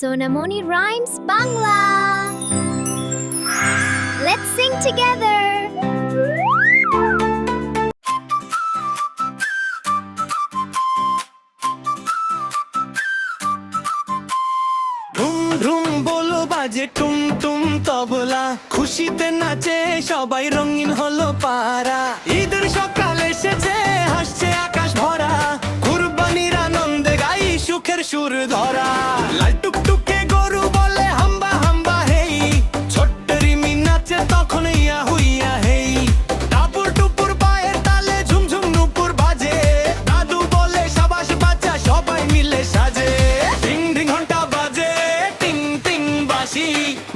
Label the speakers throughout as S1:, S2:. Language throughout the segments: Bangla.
S1: Sonamoni Rhymes Bangla. Let's sing together.
S2: ধুম ধুম বলো বাজে টুম টুম তবলা, খুশিতে নাচে সবাই, রঙিন হলো পাড়া। ঈদের সকাল এসেছে, হাসছে আকাশ ভরা, কুরবানির আনন্দে গাই সুখের সুর ধরা। লাল টুকটুকে গরু বলে হাম্বা হাম্বা হেই, ছোট্ট রিমি নাচে তখন ইয়া হুইয়া হেই। টাপুর টুপুর পায়ের তালে ঝুমঝুম নুপুর বাজে, দাদু বলে সাবাস বাচ্চা সবাই মিলে সাজে। টিং টিং ঘন্টা বাজে, টিং টিং বাঁশি,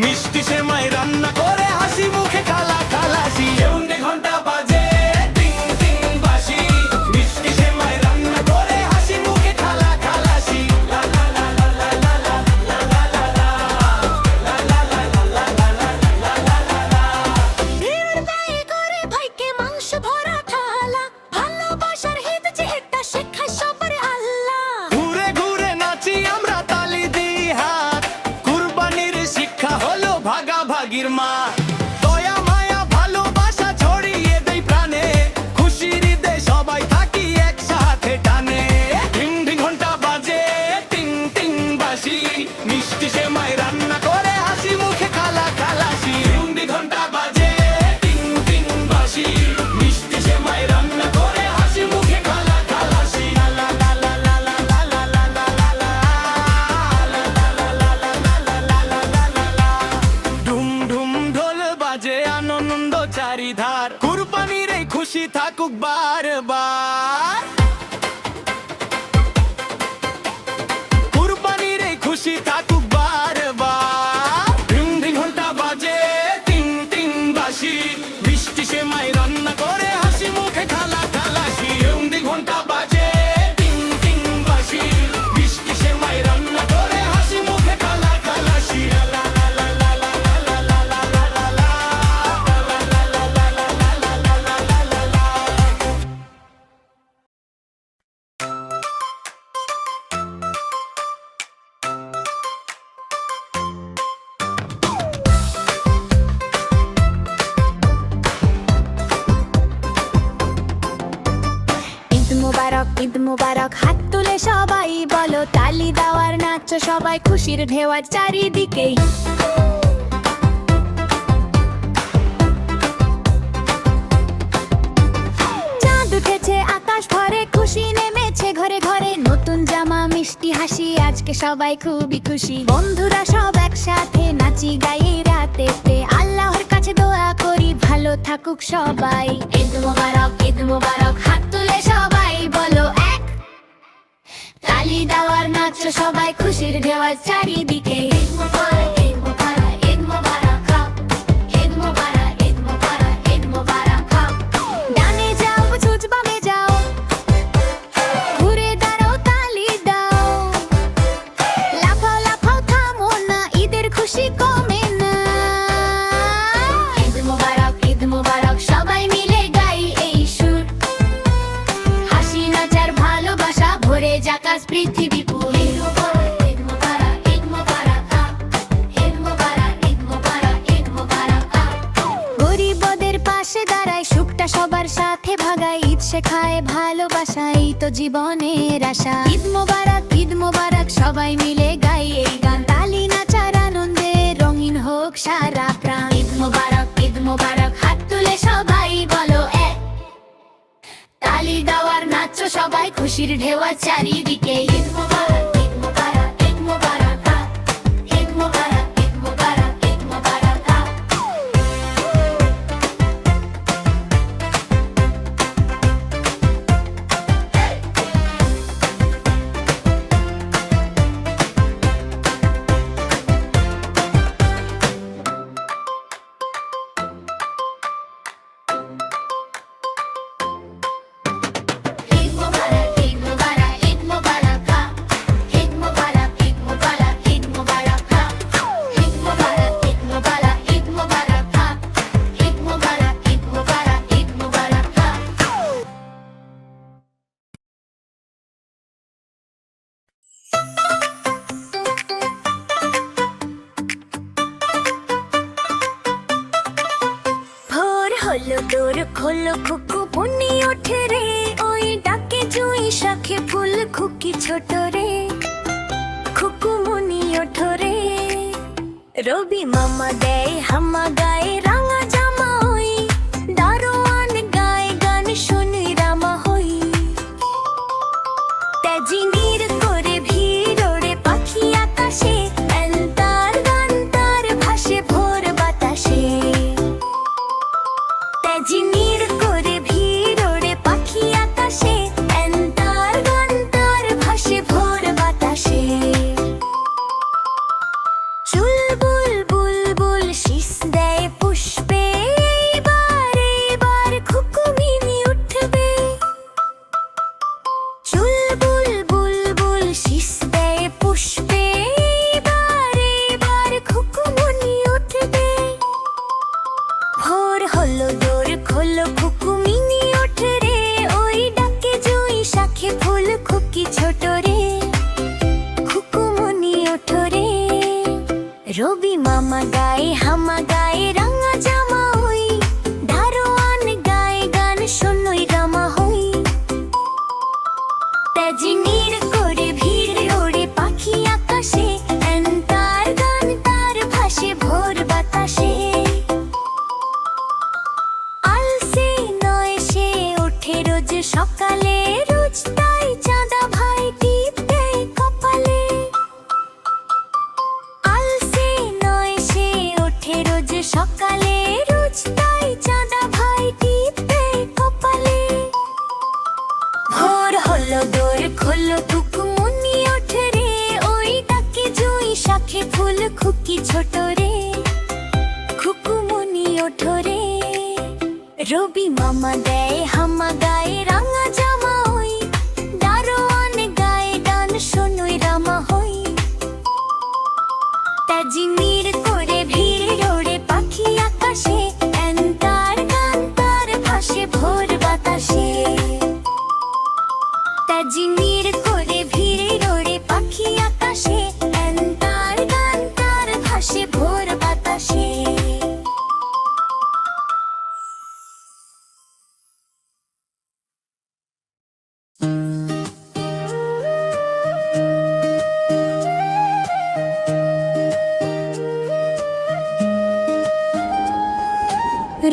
S2: মিষ্টি সেমাই রান্না করে হাসি মুখে খালা খালাসি। এমনি ঘন্টা বাজে, টিং টিং বাঁশি, মিষ্টি সেমাই রান্না করে হাসি মুখে খালা খালাসি। লা লা লা লা লা লা লা লা লা লা লা লা লা লা লা লা লা।
S3: ভিড় ব্যয় করে ভাইকে মাংস ভরা থালা, ভালোবাসার হিত যেটা শেখায় সবার আল্লাহ।
S2: ঘুরে ঘুরে নাচি আমরা, তালি দিই হাত, কুরবানির শিক্ষা হলো ভাগাভাগির মা। দয়া মায়া ভালোবাসা ছড়িয়ে দেই প্রাণে, খুশির ঈদে সবাই থাকি একসাথে টানে। টিং টিং ঘন্টা বাজে, টিং টিং বাঁশি, মিষ্টি সেমাই রান্না করে হাসি মুখে খালা খালাসি। টিং টিং ঘন্টা বাজে, টিং টিং বাঁশি, মিষ্টি সেমাই রান্না করে হাসি মুখে খালা খালাসি। লা লা লা লা লা লা লা লা লা লা লা লা। ঢুম ঢুম ঢোল বাজে, আনন্দ চারিধার, কুরবানির এই খুশি থাকুক বারবার। কুরবানির এই খুশি থাকুক বারবার। টিং টিং ঘন্টা বাজে, টিং টিং বাঁশি, মিষ্টি সেমাই রান্না করে হাসি মুখে খালা খালাসি। টিং টিং ঘন্টা বাজে, টিং টিং বাঁশি, মিষ্টি সেমাই রান্না করে হাসি মুখে খালা খালাসি। লা লা লা লা লা লা লা লা লা লা লা লা লা লা লা লা।
S3: ঈদ মোবারক, ঈদ মোবারক, হাত তুলে সবাই বলো, তালি দেওয়ার নাচ সবাই, খুশির ঢেউয়ার চারিদিকে। চাঁদ উঠেছে আকাশ ভরে, খুশি নেমেছে ঘরে ঘরে, নতুন জামা মিষ্টি হাসি, আজকে সবাই খুবই খুশি। বন্ধুরা সব একসাথে নাচি গাই রাতেতে, আল্লাহর কাছে দোয়া করি ভালো থাকুক সবাই। ঈদ মোবারক, ঈদ মোবারক, হাত তুলে সবাই বলো এক, তালি দেওয়ার নাচ সবাই, খুশির ঢেউয়ার চারিদিকে। ঈদ মোবারক, ঈদ মোবারক, ঈদ মোবারক, ঈদ মোবারক, ঈদ মোবারক, ঈদ মোবারক। ডানে যাও ছুট বামে যাও, ঘুরে দাঁড়াও তালি দাও, লাফাও লাফাও থামো না, ঈদের খুশি কমে না। ঈদ মোবারক, ঈদ মোবারক, সবাই মিলে গাই এই সুর, হাসি নাচার ভালোবাসা ভরে যাকাশ পৃথিবী পুর। ঈদ মোবারক, ঈদ মোবারক, ঈদ মোবারক, ঈদ মোবারক, ঈদ মোবারক, ঈদ মোবারক। গরিবদের পাশে দাঁড়ায়, সুখটা সবার সাথে ভাগায়, ঈদ শেখায় ভালোবাসা, এই তো জীবনের আশা। ঈদ মোবারক, ঈদ মোবারক, সবাই মিলে গাই এই গান, তালি নাচার আনন্দে রঙিন হোক সারা প্রাণ। ঈদ মোবারক, ঈদ মোবারক, হাত তুলে সবাই বলো এক, তালি দেওয়ার নাচ সবাই, খুশির ঢেউয়া চারিদিকে। ঈদ মোবারক, ঈদ মোবারক, ঈদ মোবারক, ঈদ মোবারক, ঈদ মোবারক, ঈদ মোবারক। ঈদ মোবারক, ঈদ মোবারক, ঈদ মোবারক, হলো দোর খোলো খুকু পুনি ওঠে রে ওই ডাকে জুই শাখে ফুল খুকি ছোট রে খুকু মুনি ওঠো রে রবি মামা দেয় হামা গায়ে রাঙা জামা হই দারোয়ান গায়ে গান শুনি রামা হই তেজিনীর করে ভিড় ওড়ে পাখি আকাশে এন্তার গান তার ভাসে ভোর বাতাসে তেজিনীর করে ভিড় ওড়ে পাখি আকাশে এন্তার গান তার ভাসে ভোর বাতাসে চুলবুল বুলবুল শীষ দেয় পুষ্পে এবার এবার খুকুমিনি উঠবে চুলবুল বুলবুল শীষ দেয় পুষ্পে এবার এবার খুকুমনি উঠবে ভোর হলো দোর খোলো খুকুমিনি ওঠে রে ওই ডাকে জুই শাখে ফুল খুকি ছোট রে খুকুমনি ওঠো রে রবি মামা গায়ে হামা গায়ে রাঙা জামা হই দারোয়ান গায়ে গান শুনই রামা হই তেজিনীর করে ভিড় ওড়ে পাখি আকাশে এন্তার গান তার ভাসে ভোর বাতাসে আলসে নয় সে ওঠে রোজ সকালে রোজ তাই চাঁদা ভাই টিপ দেয় কপালে আলসে নয় সে ওঠে রোজ সকালে রোজ তাই চাঁদা ভাই টিপ দেয় কপালে ভোর হলো দোর খোলো খুকুমনি ওঠে রে ওই ডাকে জুই শাখে ফুল খুকি ছোট রে খুকুমনি ওঠো রে রবি মামা দেয় হামা গায়ে রাঙা জামা হই দারোয়ান গায়ে গান শুনুই রামা হই তেজিনীর করে ভিড় ওড়ে পাখি আকাশে এন্তার গান তার ভাসে ভোর বাতাসে তেজিনীর করে ভিড় ওড়ে পাখি আকাশে এন্তার গান তার ভাসে ভোর বাতাসে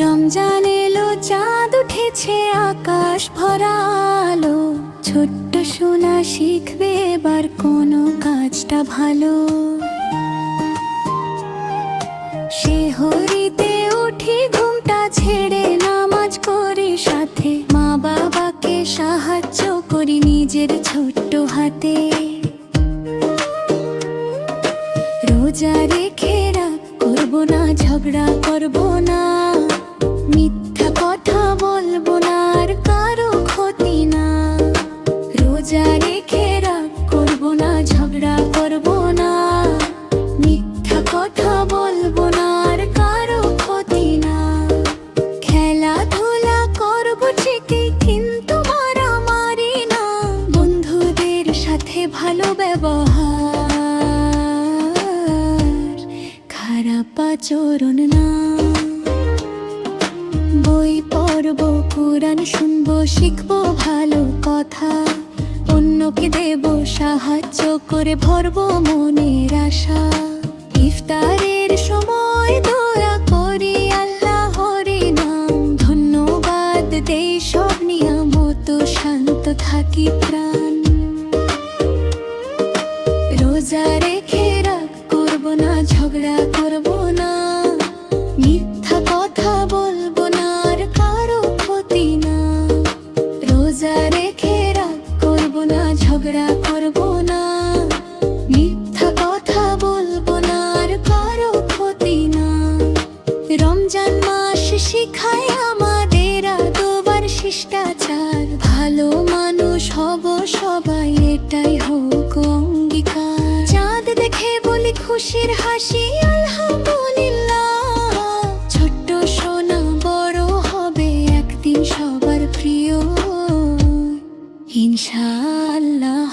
S3: রমজান এলো চাঁদ উঠেছে আকাশ ভরা আলো ছোট্ট সোনা শিখবে এবার কোনো কাজটা ভালো সে হরিতে উঠি ঘুমটা ছেড়ে নামাজ করি সাথে মা বাবাকে সাহায্য করি নিজের ছোট্ট হাতে রোজা রেখে রাখ করবো না ঝগড়া করবো না মিথ্যা কথা বলবো না আর কারো ক্ষতি না রোজা রেখে রাখ করবো না ঝগড়া করবো না মিথ্যা কথা বলবো না আর কারো ক্ষতি না খেলাধুলা করবো ঠিকই কিন্তু মারামারি না বন্ধুদের সাথে ভালো ব্যবহার খারাপ আচরণ না বই পড়বো কোরআন শুনবো শিখবো ভালো কথা অন্যকে দেব সাহায্য করে ভরবো মনের আশা ইফতারের সময় দোয়া করি আল্লাহর নাম ধন্যবাদ দেই সব নিয়ামত শান্ত থাকি প্রাণ রোজা রেখে রাখ করবো না ঝগড়া করবো না মিথ্যা কথা বলবো না আর কারো ক্ষতি না রোজা রেখে রাখ করবো না ঝগড়া করবো না মিথ্যা কথা বলবো না আর কারো ক্ষতি না রমজান মাস শিখায় আমাদের আদবার শিষ্টাচার ভালো মানুষ হব সবাই এটাই হোক অঙ্গীকার চাঁদ দেখে বলি খুশির হাসি আলহামদুলিল্লাহ ছোট্ট সোনা বড় হবে একদিন সবার প্রিয় ইনশাআল্লাহ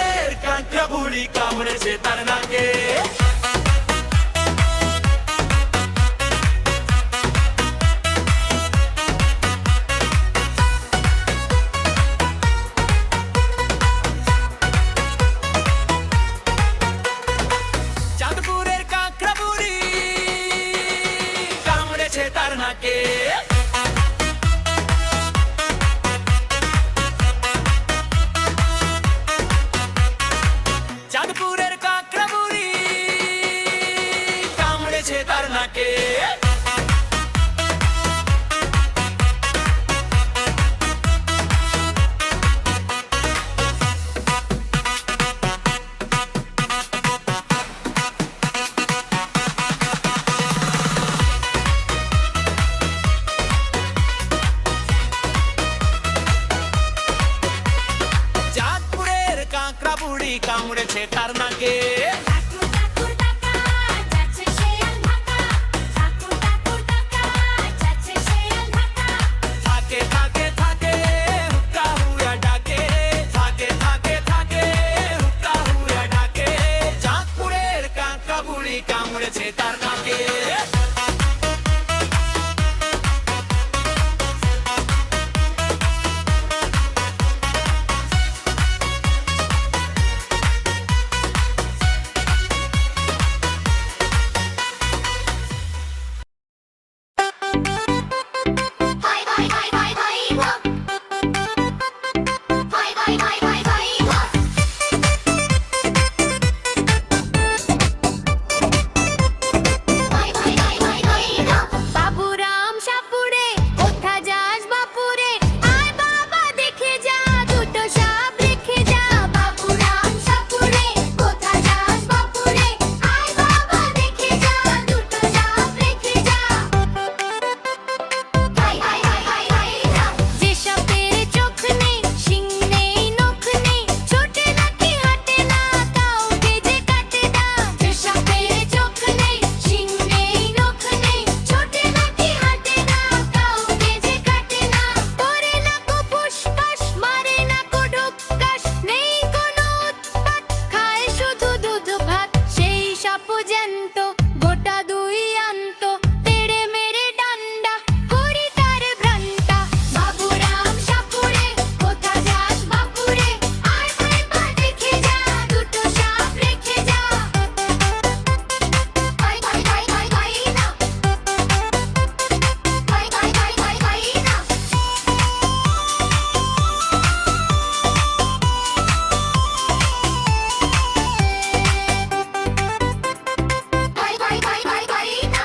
S2: বুড়ি কামড়েছে তার নাকে চাঁদপুরের কাঁকড়া বুড়ি কামড়েছে তার নাকে চাঁদপুরের কাঁকড়া বুড়ি কামড়েছে তার নাকে চাঁদপুরের কাঁকড়া বুড়ি কামড়েছে তার নাকে থাকে থাকে থাকে হুক্কা হুয়া ডাকে থাকে থাকে থাকে হুক্কা হুয়া ডাকে চাঁদপুরের কাঁকড়া বুড়ি কামড়েছে তার নাকে
S3: বাবুরাম সাপুরে কোথা যাস বাপুরে আয় বাবা দেখে যা দুটো সাপ রেখে যা বাবুরাম সাপুরে কোথা যাস বাপুরে আয় বাবা দেখে যা দুটো সাপ রেখে যা যে সাপের চোখ নেই শিং নেই নখ নেই ছোটে নাকি হাঁটে না কাউকে যে কাটে না যে সাপের চোখ নেই শিং নেই নখ নেই ছোটে নাকি হাঁটে না কাউকে যে কাটে না করে না কো ফুসফাস মারে না কো ঢোক্কাস নেই কোনো উৎপাত খায় শুধু দুধ ভাত সেই সাপ জ্যান্ত গোটা দুই আন্ত তেড়ে মেরে ডান্ডা করি তার ভ্রান্তা বাবুরাম সাপুরে কোথা যাস বাপুরে আয় বাবা দেখে যা দুটো সাপ রেখে যা ভাই ভাই ভাই ভাই ভাই না ভাই ভাই ভাই ভাই ভাই না ভাই ভাই ভাই ভাই ভাই না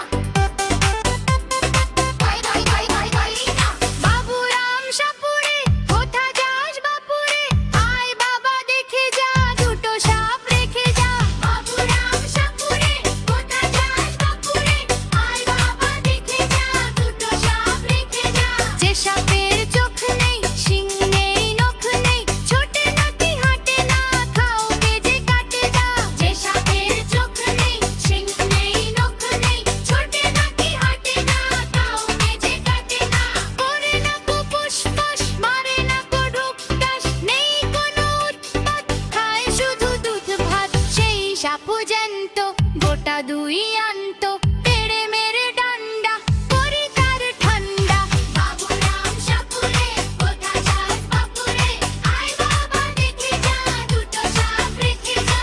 S3: ভাই ভাই ভাই ভাই ভাই না বাবুরাম সাপুরে কোথা যাস বাপুরে আয় বাবা দেখে যা দুটো সাপ রেখে যা বাবুরাম সাপুরে কোথা যাস বাপুরে আয় বাবা দেখে যা দুটো সাপ রেখে যা যে সাপের চোখ নেই শিং নেই নখ নেই ছোটে নাকি হাঁটে না কাউকে যে কাটে না যে সাপের চোখ নেই শিং নেই নখ নেই ছোটে নাকি হাঁটে না কাউকে যে কাটে না করে না কো ফুসফাস মারে না কো ঢোক্কাস নেই কোনো উৎপাত খায় শুধু দুধ ভাত সেই সাপ জ্যান্ত গোটা দুই আন্ত তেড়ে মেরে ডান্ডা করি তার ঠান্ডা বাবুরাম সাপুরে কোথা যাস বাপুরে আয় বাবা দেখে যা দুটো সাপ রেখে যা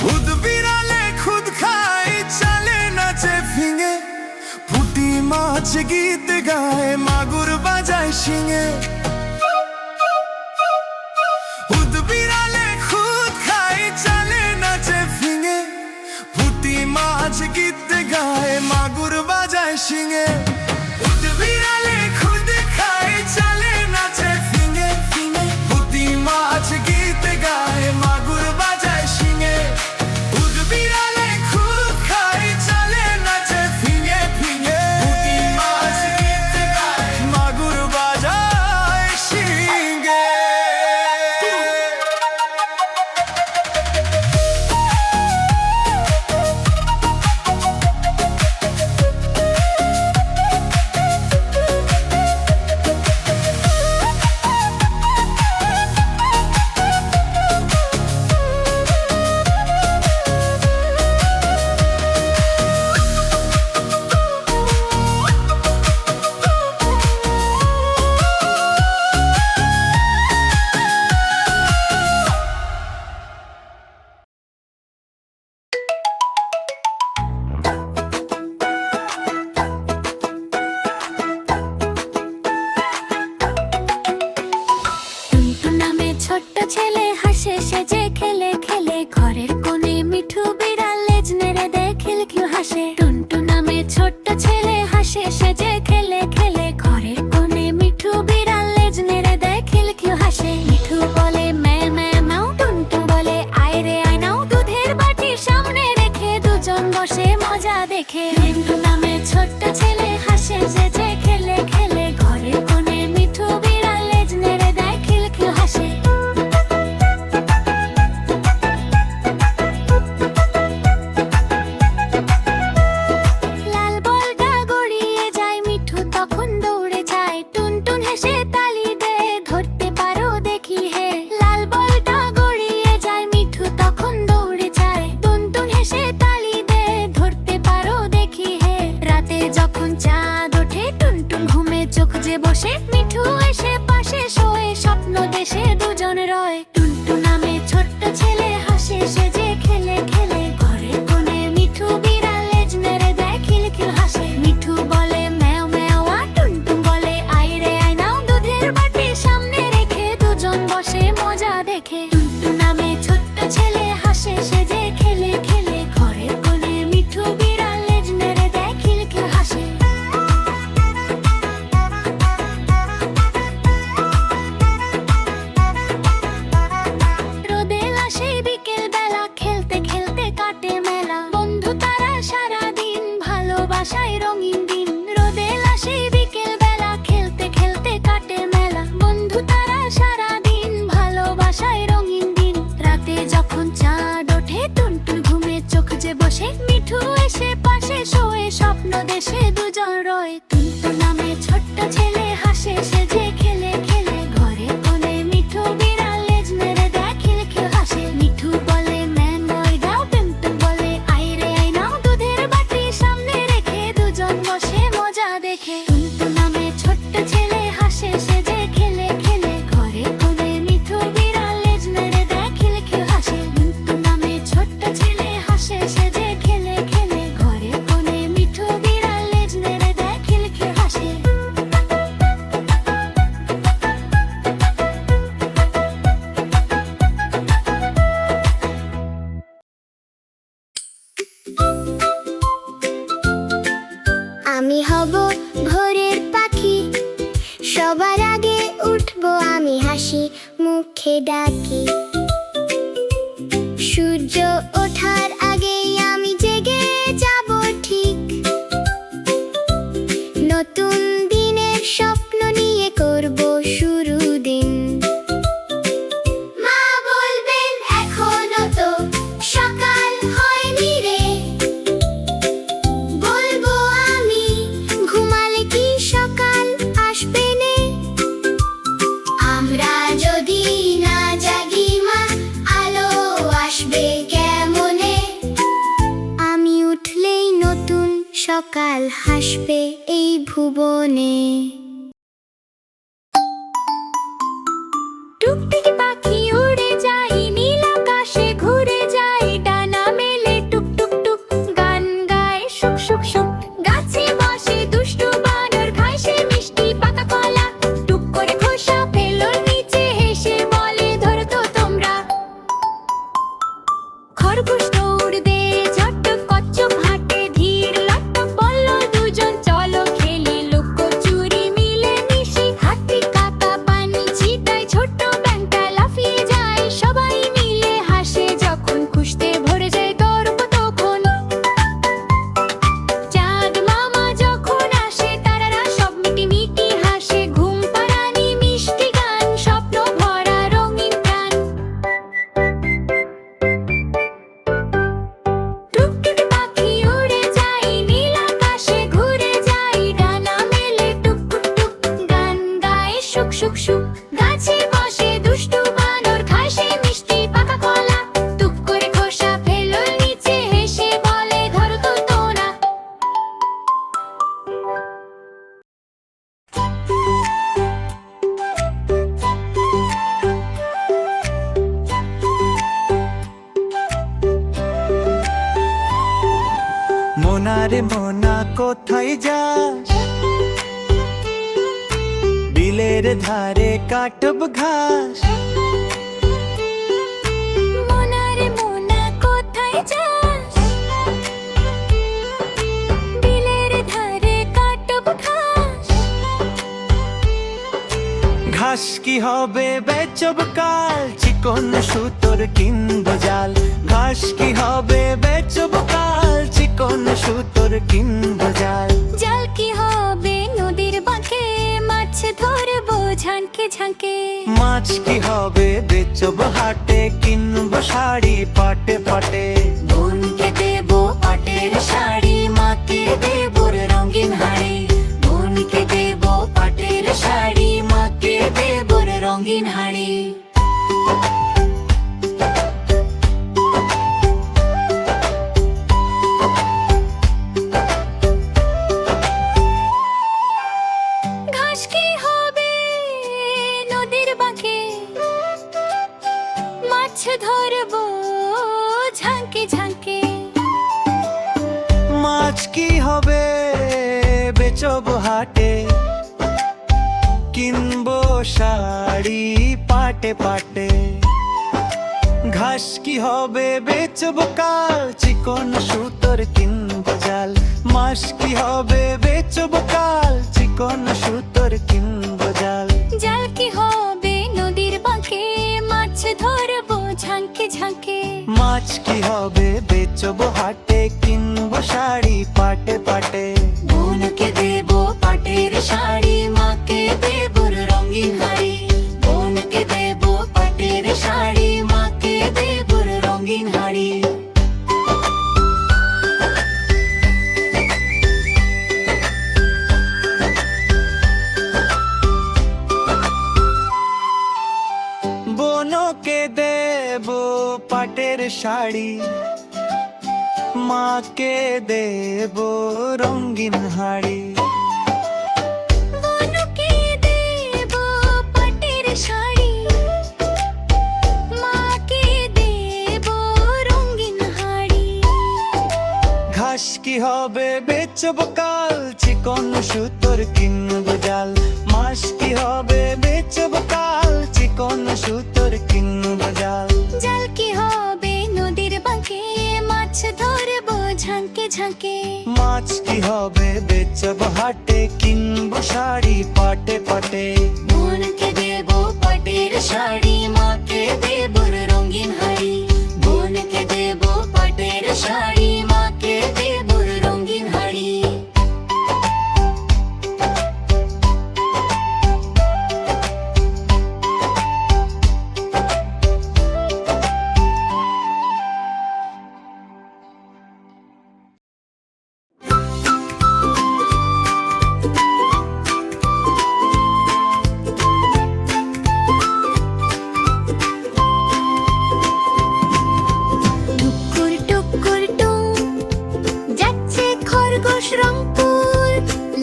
S2: খুদ বিড়ালে খুদ খায় চলে নাচে ফিঙে পুঁটি মাছ গীত গায় মাগুর বাজায় শিঙে খুদ বিড়ালে খুদ খায় চলে নাচে ফিঙে পুঁটি মাছ গীত গায় মাগুর বাজায় শিঙে খুদ বিড়ালে খুদ খায় চলে নাচে ফিঙে
S3: ছেলে হাসে সেজে খেলে খেলে, ঘরের কোণে মিঠু বিড়াল লেজ নেড়ে দেয় খিলখিল হাসে। টুনটুন নামে ছোট্ট ছেলে হাসে সেজে খেলে খেলে, ঘরের কোণে মিঠু বিড়াল লেজ নেড়ে দেয় খিলখিল হাসে। মিঠু বলে ম্যা ম্যা ম্যাও, টুনটুন বলে আয় রে আয় নাও, দুধের বাটি সামনে রেখে দুজন বসে মজা দেখে। টুনটুন নামে ছোট্ট ছেলে হাসে সেজে খেলে খেলে, ঘরের কোণে মিঠু বিড়াল লেজ নেড়ে দেয় খিলখিল হাসে। লাল বলটা গড়িয়ে যায়, মিঠু তখন দৌড়ে যায়, টুনটুন হেসে তালি দেয় ধরতে পারো দেখি হে। লাল বলটা গড়িয়ে যায়, মিঠু তখন দৌড়ে যায়, টুনটুন হেসে তালি দেয় ধরতে পারো দেখি হে। রাতে যখন চাঁদ ওঠে টুনটুন ঘুমে চোখ যে বসে, মিঠু এসে পাশে শোয়ে স্বপ্ন দেশে দুজন রয়। টুনটুন নামে ছোট্ট ছেলে হাসে সেজে খেলে খেলে, ঘরের কোণে মিঠু বিড়াল লেজ নেড়ে দেয় খিলখিল হাসে। মিঠু বলে ম্যাও ম্যাও আ, টুনটুন বলে আয় রে আয় নাও, দুধের বাটি সামনে রেখে দুজন বসে মজা দেখে। টুনটুন নামে ছোট্ট ছেলে হাসে সেজে খেলে খেলে, ঘরের কোণে মিঠু বিড়াল লেজ নেড়ে দেয় খিলখিল হাসে। রোদেল আসে বিকেল বেলা, খেলতে খেলতে কাটে মেলা, বন্ধু তারা সারাদিন ভালোবাসায় রঙিন দিন। রোদেল আসে বিকেল বেলা, খেলতে খেলতে কাটে মেলা, বন্ধু তারা সারাদিন ভালোবাসায় রঙিন দিন। রাতে যখন চাঁদ ওঠে টুনটুন ঘুমে চোখ যে বসে, মিঠু এসে পাশে শোয়ে স্বপ্ন দেশে দুজন রয়। টুনটুন নামে ছোট্ট ছেলে হাসে সেজে খেলে খেলে, ঘরের কোণে মিঠু বিড়াল লেজ নেড়ে দেয় খিলখিল হাসে। মিঠু বলে ম্যান বয় দাও, টুনটুন বলে আয় রে আয় নাও, দুধের বাটি সামনে রেখে দুজন বসে মজা দেখে। টুনটুন নামে ছোট্ট ছেলে হাসে সেজে খেলে খেলে, ঘরের কোণে মিঠু বিড়াল লেজ নেড়ে দেয় খিলখিল হাসে। টুনটুন নামে ছোট্ট ছেলে হাসে সেজে খেলে খেলে, ঘরের কোণে মিঠু বিড়াল লেজ নেড়ে দেয় খিলখিল হাসে।
S1: আমি হব ভোরের পাখি, সবার আগে উঠবো আমি হাসি মুখে ডাকি। সূর্য ওঠার আগেই আমি জেগে যাব ঠিক, নতুন দিনের স্বপ্ন নিয়ে করব শুরু দিন। মা বলবেন এখনো তো সকাল হয়নি রে, বলবো আমি ঘুমালে কি সকাল আসবে নে। আমরা যদি না জাগি মা, আলো আসবে কেমনে। আমি উঠলেই নতুন সকাল হাসবে এই ভুবনে।
S3: টুকটুকি পাখি উড়ে যায়, নীল আকাশে ঘুরে যায়, ডানা মেলে টুক টুক টুক, গান গায় শুক শুক শুক। গাছে বসে দুষ্টু বানর, খায় সে মিষ্টি পাকা কলা, টুক করে খোসা ফেলো নিচে, হেসে বলে ধরো তো তোমরা। খরগোশ দৌড় দে ঝট্ট, কচ্ছপ হাঁটে ধীর লট্ট, বলল দুজন চলো খেলি লুকোচুরি মিলে মিশি। হাতি কাকা পানি ছিটায়, ছোট্ট ব্যাঙটা লাফিয়ে যায়, সবাই মিলে হাসে যখন খুশতে ভরে যায় তর্ক তখন। চাঁদ মামা যখন আসে তারারা সব মিটি মিটি হাসে, ঘুম পাড়ানি মিষ্টি গান, স্বপ্ন ভরা রঙিন প্রাণ। টুকটুকি পাখি উড়ে যায়, নীল আকাশে ঘুরে যায়, ডানা মেলে টুক টুক টুক, গান গায় শুক শুক শুক। গাছে বসে দুষ্টু বানর, খায় সে মিষ্টি পাকা কলা, টুক করে খোসা ফেলো নিচে, হেসে বলে ধরো তো তোরা।
S2: মোনা রে মোনা কোথায় যাস, বিলের ধারে কাটব ঘাস।
S3: চাষ, বিলের ধারে কাটব ঘাস।
S2: ঘাস কি হবে বেচব কাল, চিকন সুতোর কিনব জাল। ঘাস কি হবে বেচব কাল, চিকন সুতোর কিনব জাল।
S3: জাল কি হবে নদীর বাঁকে, মাছ ধরবো ঝাঁকে ঝাঁকে।
S2: মাছ কি হবে বেচব হাটে, কিনব শাড়ি পাটে পাটে।
S3: বোনকে দেবো পাটের শাড়ি, মাকে দেবো রঙিন হাড়ি। বোনকে দেবো পাটের শাড়ি, মাকে দেবো রঙিন হাড়ি। ঘাস কি হবে নদীর বাঁকে, মাছ ধরবো ঝাঁকে ঝাঁকে।
S2: মাছ কি হবে বেচব হাটে, কিনব শাড়ি পাটে পাটে। ঘাস কি হবে বেচব কাল, চিকন সুতোর কিনব জাল। মাছ কি হবে বেচব কাল, চিকন সুতোর কিনব জাল।
S3: জাল কি হবে নদীর বাঁকে, মাছ ধরবো ঝাঁকে ঝাঁকে।
S2: মাছ কি হবে বেচব হাটে, কিনব শাড়ি পাটে পাটে।
S3: বোনকে দেবো পাটের শাড়ি, মাকে দেবো রঙিন হাড়ি। বোনকে দেবো পাটের শাড়ি, মাকে দেবো রঙিন হাড়ি।
S2: বোনকে দেব পাটের শাড়ি, মাকে দেব রঙিন হাড়ি।
S3: বোনকে দেবো পাটের শাড়ি, মাকে দেবো রঙিন হাড়ি।
S2: ঘাস কি হবে বেচব কাল, চিকন সুতোর কিনব জাল। মাছ কি হবে বেচব কাল, চিকন সুতোর কিনব জাল।
S3: জাল কি হবে নদীর বাঁকে, মাছ ধরবো ঝাঁকে ঝাঁকে।
S2: মাছ কি হবে বেচব হাটে, কিনব শাড়ি পাটে পাটে।
S3: বোনকে দেবো পাটের শাড়ি, মাকে দেবো রঙিন হাড়ি। বোনকে দেবো পাটের শাড়ি, মাকে দেবো রঙিন হাড়ি। টুকুর টুকুর টুম, যাচ্ছে খরগোশ রংপুর।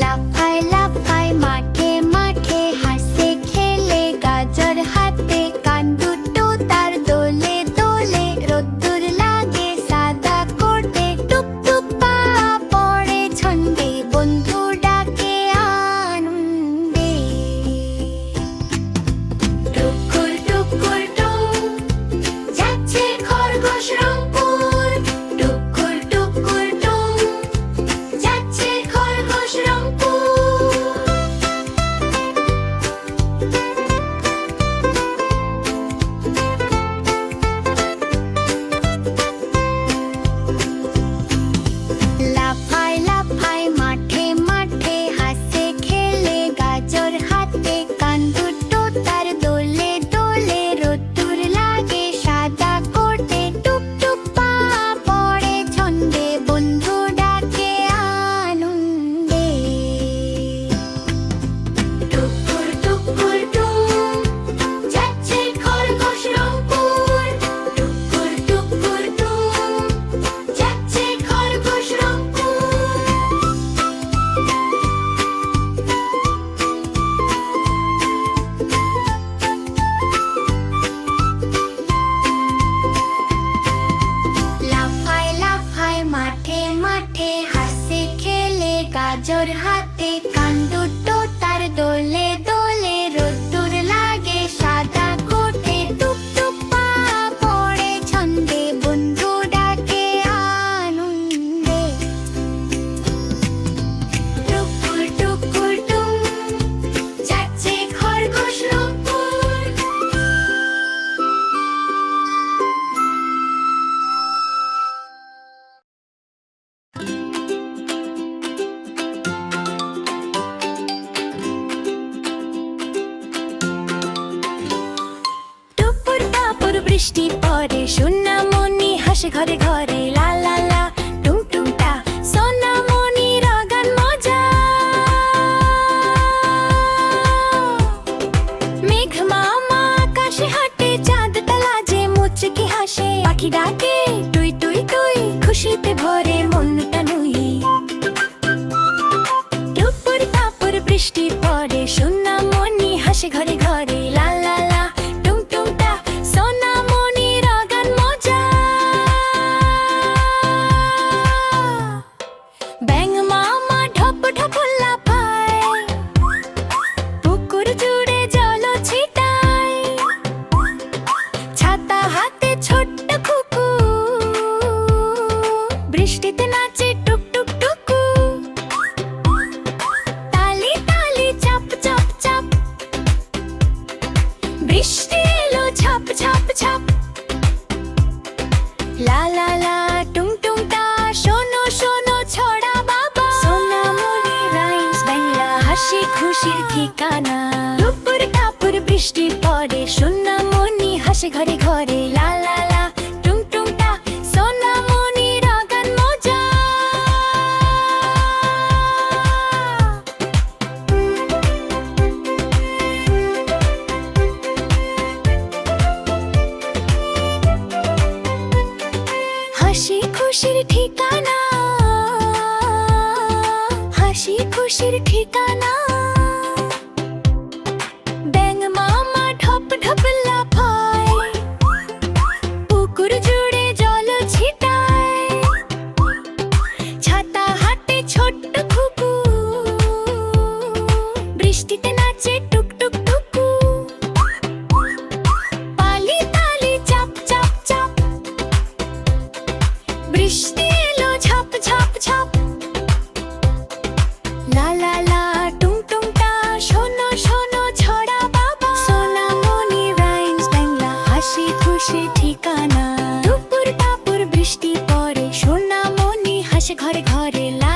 S3: লাফায় লাফায় মাঠে মাঠে, হাসে খেলে গাজর হাতে। কান দুটো তার দোলে দোলে, রোদ্দুর লাগে সাদা কোটে। টুপ টুপ পা পড়ে ছন্দে, বন্ধু ডাকে আনন্দে। টুকুর টুকুর টুম, যাচ্ছে খরগোশ রংপুর। টুকুর টুকুর টুম, যাচ্ছে খরগোশ রংপুর। লাফায় লাফায় মাঠে মাঠে, হাসে খেলে গাজর হাতে। কান দুটো তার দোলে দোলে, রোদ্দুর লাগে সাদা কোটে। টুপ টুপ পা পড়ে ছন্দে, বন্ধু ডাকে আনন্দে। টুকুর টুকুর টুম, বৃষ্টি পড়ে সোনামণি হাসে ঘরে ঘরে লা লা লা টুং টুং টা সোনামণির গান মজা মেঘ মামা আকাশে হাঁটে চাঁদ তালা যে মুচকি হাসে পাখি ডাকে টুই টুই টুই খুশিতে ভরে মনটা নুই টুপুর টাপুর বৃষ্টি পড়ে সোনামণি হাসে ঘরে ঘরে লা লা লা টুং টুং টা সোনামণির গান মজা ব্যাঙ মামা ঢপ ঢপ লাফায় পুকুর জুড়ে জল ছিটায় ছাতা হাতে ছোট্ট কুকু বৃষ্টিতে নাচে টুক টুক টুকু তালি তালি চাপ চাপ চাপ বৃষ্টি এলো ঝাপ ঝাপ ঝাপ লা লা লা টুং টুং টা শোনো শোনো ছড়া বাবা সোনামণি রাইমস বাংলা হাসি খুশির ঠিকানা টুপুর টাপুর বৃষ্টি পড়ে সোনামণি হাসে ঘরে ঘরে লা লা লা টুং টুং টা সোনামণির গান মজা হাসি খুশির ঠিকানা হাসি খুশির ঠিকানা ব্যাঙ মামা ঢপ ঢপ লাফায় পুকুর জুড়ে জল ছিটায় ছাতা হাতে ছোট্ট খুকু বৃষ্টিতে নাচে টুক টুক টুকু পালি তালি চাপ চাপ চাপ বৃষ্টি এলো ঝাপ ঝাপ ঝাপ লা লা লা টুং টুং টা শোনো শোনো ছড়া বাবা সোনামণি রাইমস বাংলা হাসি খুশি ঠিকানা টুপুর টাপুর বৃষ্টি পড়ে সোনামণি হাসে ঘরে ঘরে লা